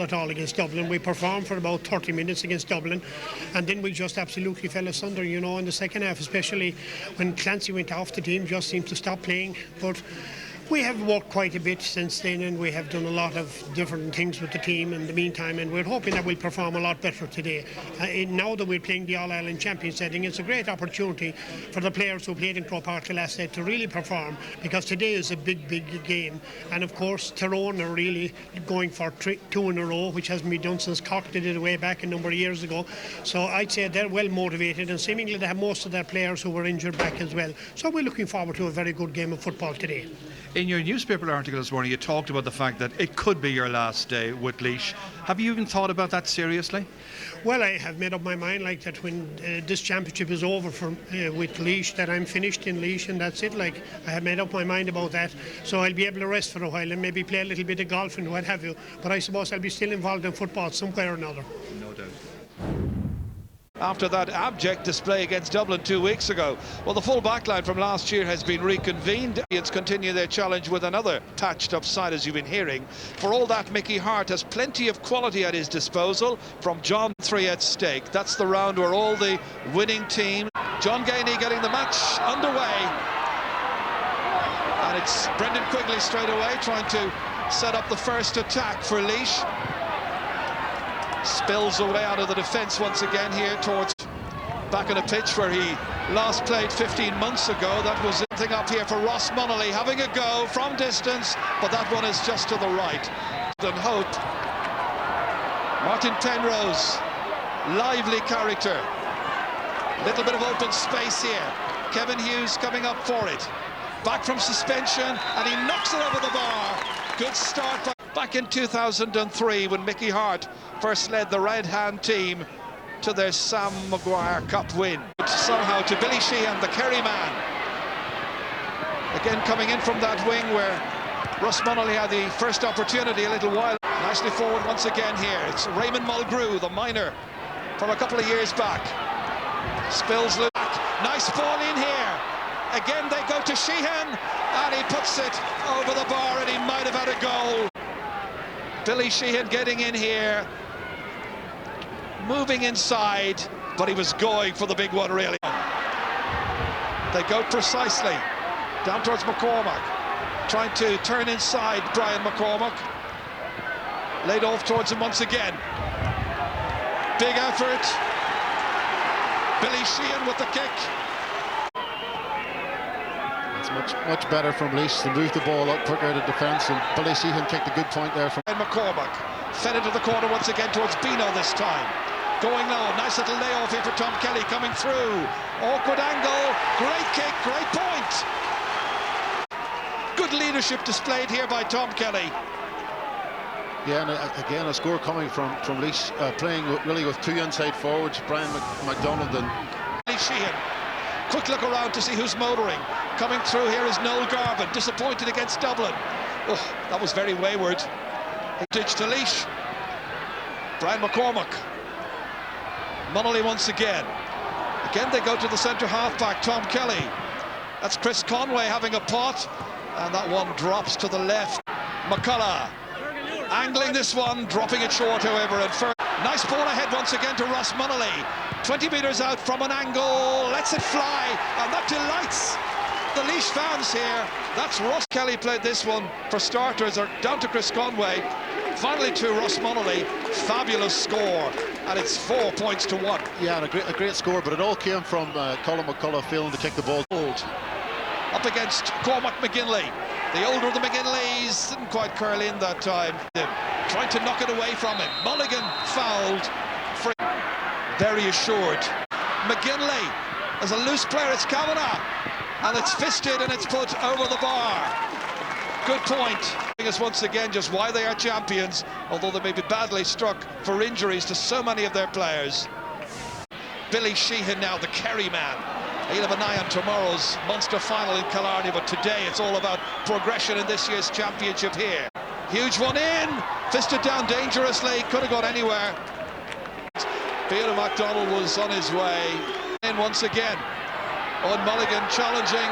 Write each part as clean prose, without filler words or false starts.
at all against Dublin. We performed for about 30 minutes against Dublin, and then we just absolutely fell asunder, you know, in the second half, especially when Clancy went off. The team just seemed to stop playing, but we have worked quite a bit since then, and we have done a lot of different things with the team in the meantime, and we're hoping that we'll perform a lot better today. Now that we're playing the All-Ireland champion setting, it's a great opportunity for the players who played in Croke Park last night to really perform, because today is a big game. And of course, Tyrone are really going for two in a row, which hasn't been done since Cork did it way back a number of years ago. So I'd say they're well motivated, and seemingly they have most of their players who were injured back as well. So we're looking forward to a very good game of football today. In your newspaper article this morning, you talked about the fact that it could be your last day with Laois. Have you even thought about that seriously? Well, I have made up my mind like that when this championship is over with Laois, that I'm finished in Laois, and that's it. Like, I have made up my mind about that, so I'll be able to rest for a while and maybe play a little bit of golf and what have you. But I suppose I'll be still involved in football somewhere or another. No doubt. After that abject display against Dublin 2 weeks ago. Well, the full backline from last year has been reconvened. It's continue their challenge with another patched up side, as you've been hearing. For all that, Mickey Harte has plenty of quality at his disposal. From John 3 at stake. That's the round where all the winning team. John Gainey getting the match underway. And it's Brendan Quigley straight away trying to set up the first attack for Laois. Spills away out of the defence once again here towards back on a pitch where he last played 15 months ago. That was something up here for Ross Munnelly having a go from distance, but that one is just to the right. And Hope. Martin Penrose, lively character. Little bit of open space here. Kevin Hughes coming up for it. Back from suspension, and he knocks it over the bar. Good start back in 2003 when Mickey Harte first led the Red Hand team to their Sam Maguire Cup win. Somehow to Billy Sheehan, the Kerry man. Again coming in from that wing where Russ Munnelly had the first opportunity a little while. Nicely forward once again here. It's Raymond Mulgrew, the minor from a couple of years back. Spills loose. Nice ball in here. Again they go to Sheehan, and he puts it over the bar, and he might have had a goal. Billy Sheehan getting in here, moving inside, but he was going for the big one, really. They go precisely down towards McCormack, trying to turn inside Brian McCormack. Laid off towards him once again. Big effort. Billy Sheehan with the kick. It's much better from Laois to move the ball up quicker to defence, and Billy Sheehan kicked a good point there from McCormack. Fed into the corner once again towards Bino this time. Going low, nice little layoff here for Tom Kelly coming through. Awkward angle, great kick, great point. Good leadership displayed here by Tom Kelly. Yeah, and again a score coming from Laois, playing really with two inside forwards, Brian McDonald and Billy Sheehan. Quick look around to see who's motoring. Coming through here is Noel Garvin, disappointed against Dublin. Oh, that was very wayward. Ditch to Laois. Brian McCormack. Munnelly once again. Again they go to the centre half-back, Tom Kelly. That's Chris Conway having a pot, and that one drops to the left. McCullough angling this one, dropping it short, however, and first. Nice ball ahead once again to Ross Munnelly. 20 metres out from an angle, lets it fly, and that delights the Laois fans here. That's Ross Kelly played this one for starters, or down to Chris Conway. Finally to Ross Munnelly. Fabulous score, and it's 4 points to 1. Yeah, and a great score, but it all came from Colin McCullough failing to kick the ball. Up against Cormac McGinley. The older of the McGinleys didn't quite curl in that time. Trying to knock it away from him. Mulligan fouled. Very assured. McGinley as a loose player. It's Kavanagh, and it's fisted and it's put over the bar. Good point. Us once again just why they are champions, although they may be badly struck for injuries to so many of their players. Billy Sheehan now, the Kerry man. He'll have an eye on tomorrow's Munster final in Killarney, but today it's all about progression in this year's championship here. Huge one in, fisted down dangerously, could have gone anywhere. Fiona MacDonald was on his way in once again. Owen Mulligan challenging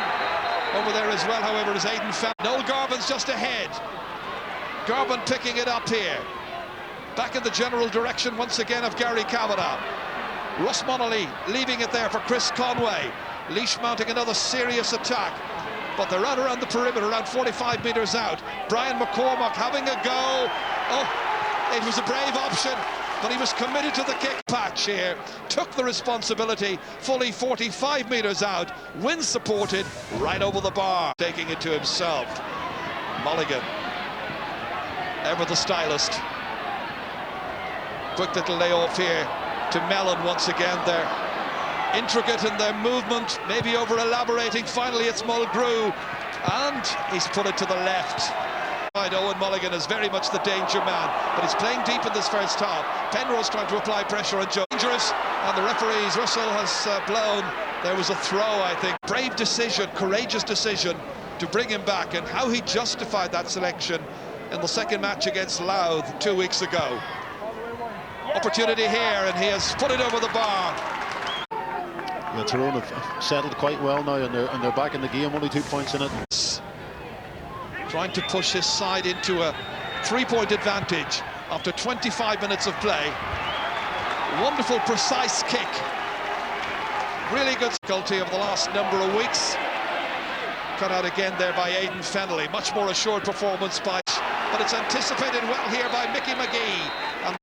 over there as well, however, is Aidan Fenn. Noel Garvin's just ahead. Garvin picking it up here. back in the general direction once again of Gary Kavanagh. Ross Monaghan leaving it there for Chris Conway. Laois mounting another serious attack, but they're out around the perimeter, around 45 metres out. Brian McCormack having a go. Oh, it was a brave option, but he was committed to the kick patch here. Took the responsibility, fully 45 metres out. Wind supported, right over the bar. Taking it to himself. Mulligan, ever the stylist. Quick little layoff here to Mellon once again there. Intricate in their movement, maybe over-elaborating. Finally it's Mulgrew, and he's put it to the left. Owen Mulligan is very much the danger man, but he's playing deep in this first half. Penrose trying to apply pressure on Joe. Dangerous, and the referee's whistle has blown. There was a throw, I think. Brave decision, courageous decision to bring him back, and how he justified that selection in the second match against Laois 2 weeks ago. Opportunity here, and he has put it over the bar. Yeah, Tyrone have settled quite well now, and they're back in the game, only 2 points in it. Trying to push his side into a 3-point advantage after 25 minutes of play. Wonderful, precise kick. Really good difficulty of the last number of weeks. Cut out again there by Aidan Fennelly. Much more assured performance by, but it's anticipated well here by Mickey McGee. And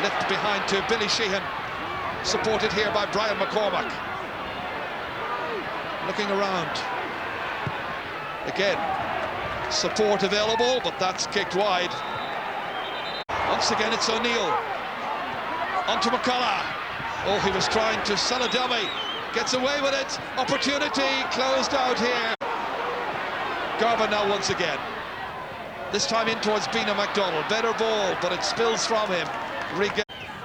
left behind to Billy Sheehan, supported here by Brian McCormack. Looking around. Again, support available, but that's kicked wide. Once again, it's O'Neill. Onto McCullough. Oh, he was trying to sell a dummy. Gets away with it. Opportunity closed out here. Garvin now once again. This time in towards Bina MacDonald. Better ball, but it spills from him.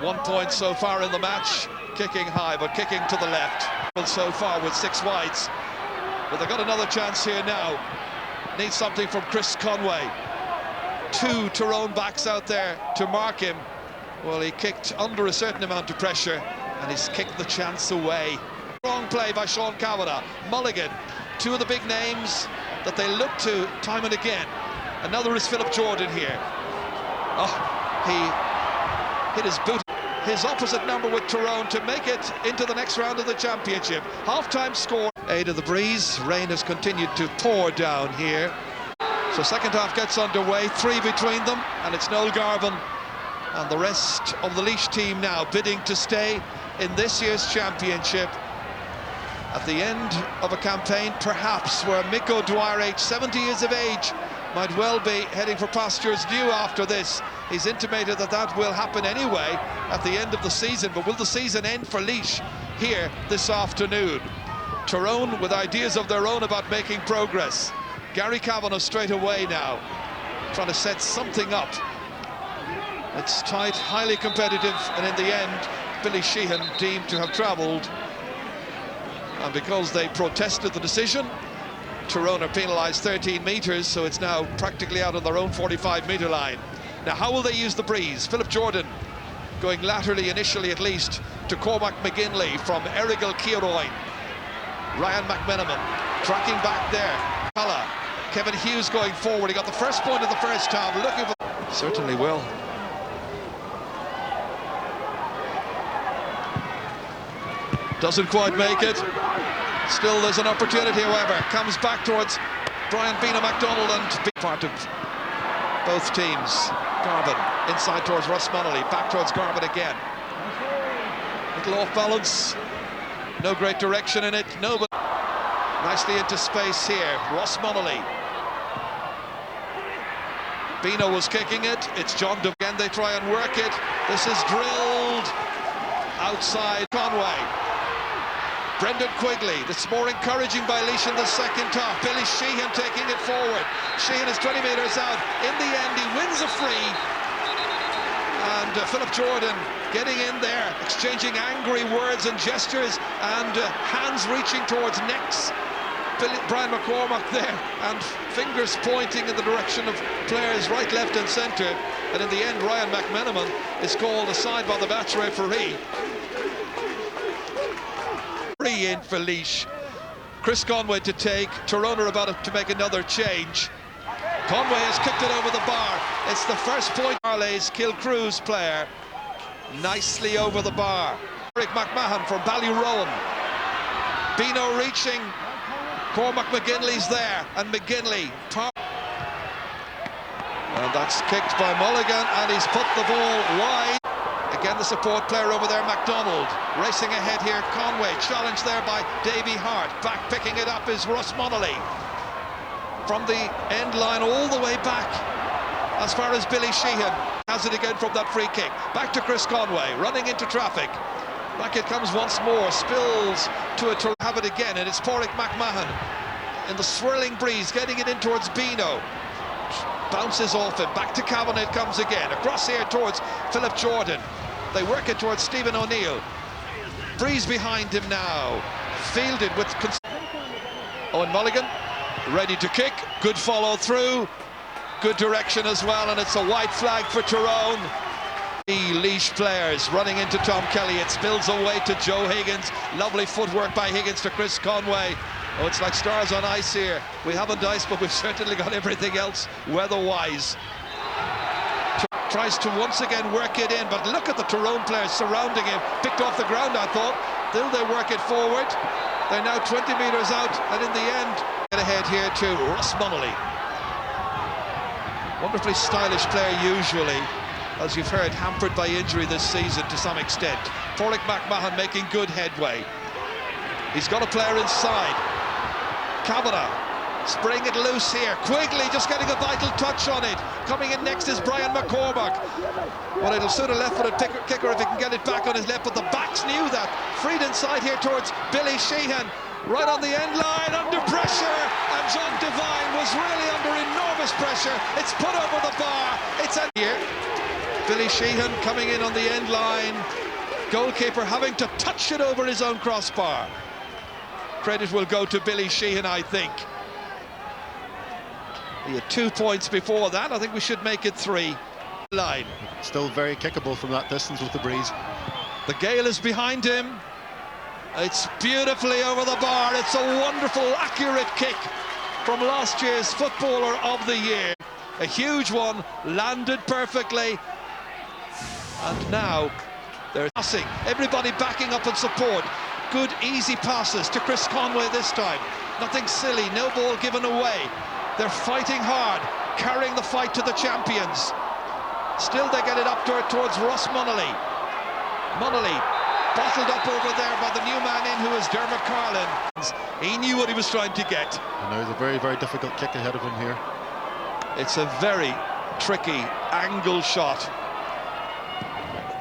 1 point so far in the match. Kicking high, but kicking to the left. So far with 6 wides. But they've got another chance here now. Needs something from Chris Conway. 2 Tyrone backs out there to mark him. Well, he kicked under a certain amount of pressure, and he's kicked the chance away. Wrong play by Sean Kavanagh. Mulligan, 2 of the big names that they look to time and again. Another is Philip Jordan here. Oh, he hit his boot. His opposite number with Tyrone to make it into the next round of the championship. Half-time score. Aid of the breeze. Rain has continued to pour down here. So second half gets underway. 3 between them, and it's Noel Garvin and the rest of the Laois team now bidding to stay in this year's championship. At the end of a campaign, perhaps, where Mick O'Dwyer, aged 70 years of age, might well be heading for pastures new after this. He's intimated that that will happen anyway at the end of the season. But will the season end for Laois here this afternoon? Tyrone with ideas of their own about making progress. Gary Kavanagh straight away now, trying to set something up. It's tight, highly competitive, and in the end, Billy Sheehan deemed to have travelled. And because they protested the decision, Tyrone are penalised 13 metres, so it's now practically out on their own 45-metre line. Now, how will they use the breeze? Philip Jordan going laterally initially, at least, to Cormac McGinley from Errigal Kieroyne. Ryan McMenamin tracking back there. Kevin Hughes going forward. He got the first point of the first half. Looking for... Certainly will. Doesn't quite make it. Still, there's an opportunity, however. Comes back towards Brian Bina MacDonald and part of both teams. Garvin inside towards Ross Monaghan. Back towards Garvin again. Little off balance. No great direction in it. No, but nicely into space here. Ross Monaghan. Bino was kicking it. It's John again. They try and work it. This is drilled outside Conway. Brendan Quigley. This is more encouraging by Laois in the second half. Billy Sheehan taking it forward. Sheehan is 20 metres out. In the end, he wins a free. And Philip Jordan getting in there, exchanging angry words and gestures, and hands reaching towards necks. Brian McCormack there, and fingers pointing in the direction of players right, left and centre. And in the end, Ryan McMenamin is called aside by the match referee. Free in for Laois. Chris Conway to take. Tyrone are about to make another change. Conway has kicked it over the bar. It's the first point. Marley's Kilcrews player. Nicely over the bar. Eric McMahon from Ballyrowan. Bino reaching. Cormac McGinley's there. And McGinley. And that's kicked by Mulligan. And he's put the ball wide. Again, the support player over there, MacDonald. Racing ahead here, Conway. Challenged there by Davy Hart. Back picking it up is Russ Monaghy. From the end line all the way back as far as Billy Sheehan. Has it again from that free kick. Back to Chris Conway, running into traffic. Back it comes once more, spills to have it again, and it's Porrick McMahon in the swirling breeze, getting it in towards Bino. Bounces off him, back to Kavanagh it comes again. Across here towards Philip Jordan. They work it towards Stephen O'Neill. Breeze behind him now. Fielded with... Owen Mulligan, ready to kick. Good follow through. Good direction as well, and it's a white flag for Tyrone. The Laois players running into Tom Kelly. It spills away to Joe Higgins. Lovely footwork by Higgins to Chris Conway. Oh, it's like stars on ice here. We haven't ice, but we've certainly got everything else weather-wise. Tries to once again work it in, but look at the Tyrone players surrounding him. Picked off the ground, I thought. Still they work it forward. They're now 20 metres out, and in the end, get ahead here to Russ Monaghy. Wonderfully stylish player usually, as you've heard, hampered by injury this season to some extent. Porrick McMahon making good headway. He's got a player inside. Kavanagh spraying it loose here. Quigley just getting a vital touch on it. Coming in next is Brian McCormack. Well, it'll suit a left-footed kicker if he can get it back on his left, but the backs knew that. Freed inside here towards Billy Sheehan. Right on the end line, under pressure, and John Devine was really under enormous pressure. It's put over the bar. It's a here. Billy Sheehan coming in on the end line. Goalkeeper having to touch it over his own crossbar. Credit will go to Billy Sheehan, I think. He had 2 points before that. I think we should make it 3. Line. Still very kickable from that distance with the breeze. The gale is behind him. It's beautifully over the bar. It's a wonderful, accurate kick from last year's Footballer of the Year. A huge one, landed perfectly. And now they're passing. Everybody backing up and support. Good, easy passes to Chris Conway this time. Nothing silly, no ball given away. They're fighting hard, carrying the fight to the champions. Still they get it up towards Russ Monaghy. Monaghy bottled up over there by the new man in, who is Dermot Carlin. He knew what he was trying to get. And there's a very, very difficult kick ahead of him here. It's a very tricky angle shot.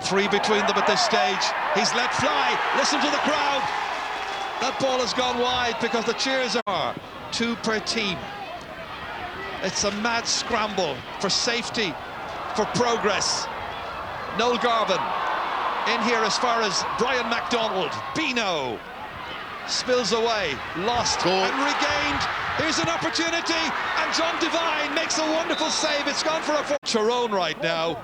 3 between them at this stage. He's let fly. Listen to the crowd. That ball has gone wide because the cheers are 2 per team. It's a mad scramble for safety, for progress. Noel Garvin in here as far as Brian MacDonald. Bino spills away, lost and regained. Here's an opportunity, and John Devine makes a wonderful save. It's gone for a Tyrone right now.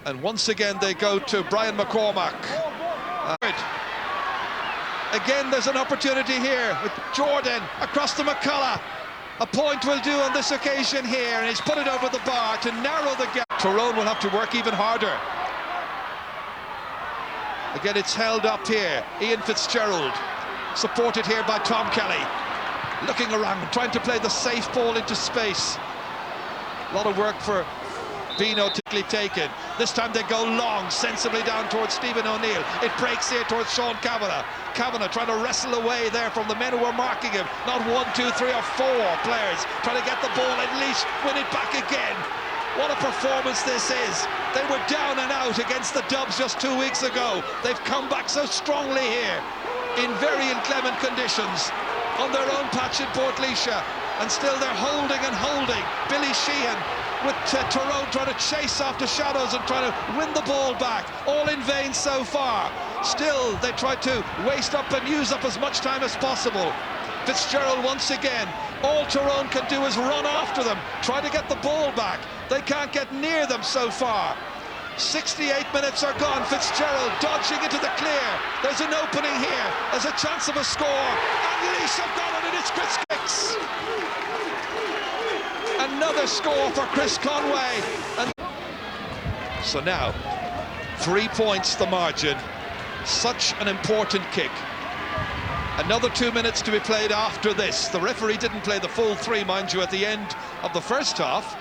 And once again they go to Brian McCormack. Again there's an opportunity here with Jordan across to McCullough. A point will do on this occasion here, and he's put it over the bar to narrow the gap. Tyrone will have to work even harder. Again, it's held up here. Ian Fitzgerald, supported here by Tom Kelly. Looking around, trying to play the safe ball into space. A lot of work for Bino taken. This time they go long, sensibly down towards Stephen O'Neill. It breaks here towards Sean Kavanagh. Kavanagh trying to wrestle away there from the men who were marking him. Not 1, 2, 3 or 4 players trying to get the ball, at least win it back again. What a performance this is. They were down and out against the Dubs just 2 weeks ago. They've come back so strongly here in very inclement conditions on their own patch in Portlaoise, and still they're holding and holding. Billy Sheehan with Tyrone trying to chase after shadows and trying to win the ball back. All in vain so far. Still, they try to waste up and use up as much time as possible. Fitzgerald once again. All Tyrone can do is run after them, try to get the ball back. They can't get near them so far. 68 minutes are gone. Fitzgerald dodging into the clear. There's an opening here. There's a chance of a score. And Laois have got it, and it's Chris Kicks. another score for Chris Conway. And so now, 3 points the margin. Such an important kick. Another 2 minutes to be played after this. The referee didn't play the full 3, mind you, at the end of the first half.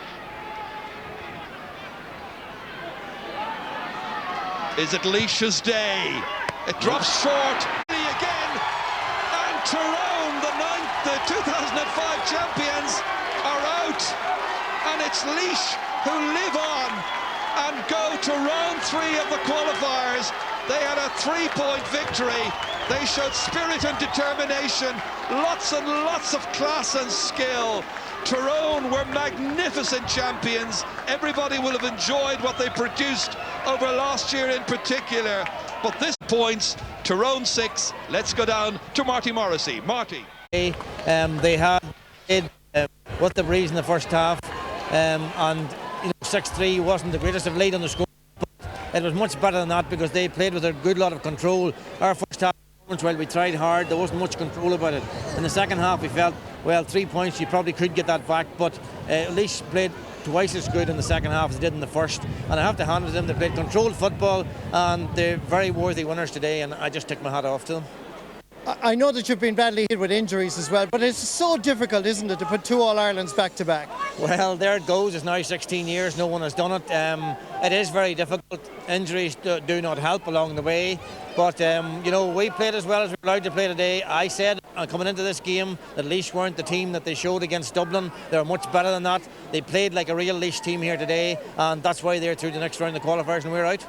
Is it Laois' day? It drops short again, and Tyrone, the 2005 champions, are out, and it's Laois who live on and go to round 3 of the qualifiers. They had a 3-point victory. They showed spirit and determination, lots and lots of class and skill. Tyrone were magnificent champions. Everybody will have enjoyed what they produced over last year in particular. But this points, Tyrone 6. Let's go down to Marty Morrissey. Marty. They had what the breeze in the first half, and 6-3 wasn't the greatest of lead on the score. It was much better than that because they played with a good lot of control. Our first half, well, we tried hard, there wasn't much control about it. In the second half we felt, well, 3 points, you probably could get that back, but Laois played twice as good in the second half as they did in the first, and I have to hand it to them. They played controlled football and they're very worthy winners today, and I just take my hat off to them. I know that you've been badly hit with injuries as well, but it's so difficult, isn't it, to put 2 All-Irelands back to back? Well, there it goes. It's now 16 years. No one has done it. It is very difficult. Injuries do not help along the way. But, we played as well as we were allowed to play today. I said, coming into this game, that Laois weren't the team that they showed against Dublin. They were much better than that. They played like a real Laois team here today, and that's why they're through the next round of the qualifiers and we're out.